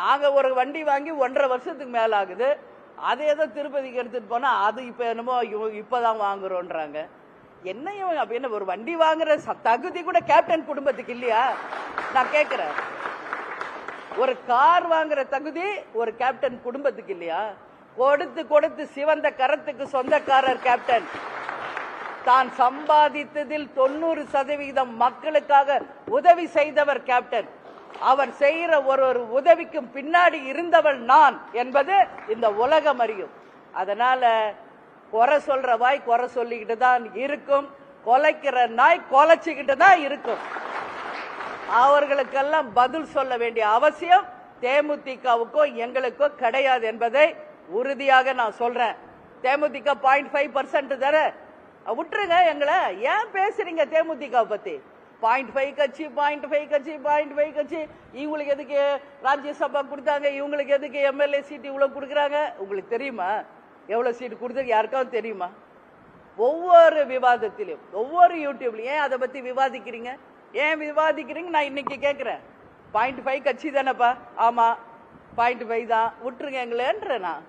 நாங்க ஒரு வண்டி வாங்கி 1.5 வருஷத்துக்கு மேல ஆகுது. அதை ஏதோ திருப்பதிக்கு எடுத்துட்டு போனா அது இப்ப என்னமோ இப்பதான் வாங்குறோன்றாங்க. என்னையும் அப்படின்னு ஒரு வண்டி வாங்குற தகுதி கூட கேப்டன் குடும்பத்துக்கு இல்லையா? நான் கேட்கிறேன். ஒரு கார் வாங்குற தகுதி ஒரு கேப்டன் குடும்பத்துக்கு இல்லையா? கொடுத்து கொடுத்து சிவந்த கரத்துக்கு சொந்தக்காரர் கேப்டன். தான் சம்பாதித்ததில் 90% மக்களுக்காக உதவி செய்தவர் கேப்டன். அவர் செய்யற ஒரு உதவிக்கும் பின்னாடி இருந்தவள் நான் என்பது இந்த உலகம் அறியும். அதனால குறை சொல்ற வாய் குறை சொல்லிக்கிட்டு தான் இருக்கும், கொலைக்கிற நாய் கொலைச்சுக்கிட்டு தான் இருக்கும். அவர்களுக்கெல்லாம் பதில் சொல்ல வேண்டிய அவசியம் தேமுதிகவுக்கோ எங்களுக்கோ கிடையாது என்பதை உறுதியாக நான் சொல்றேன். தேமுதிக 0.5% தர விட்டுருங்க எங்களை. ஏன் பேசுறீங்க தேமுதிக பத்தி? 0.5 கட்சி 0.5 கட்சி 0.5 கட்சி. இவங்களுக்கு எதுக்கு ராஜ்யசபா கொடுத்தாங்க, இவங்களுக்கு எதுக்கு எம்எல்ஏ சீட் இவ்வளவு கொடுக்குறாங்க? உங்களுக்கு தெரியுமா எவ்வளவு சீட் கொடுத்து? யாருக்காவது தெரியுமா? ஒவ்வொரு விவாதத்திலும் ஒவ்வொரு யூடியூப்லயும் ஏன் அதை பத்தி விவாதிக்கிறீங்க? ஏன் விவாதிக்கிறீங்க? நான் இன்னைக்கு கேட்கிறேன். 0.5 கட்சி தானேப்பா? ஆமா 0.5 தான், விட்டுருங்க எங்களேன்ற நான்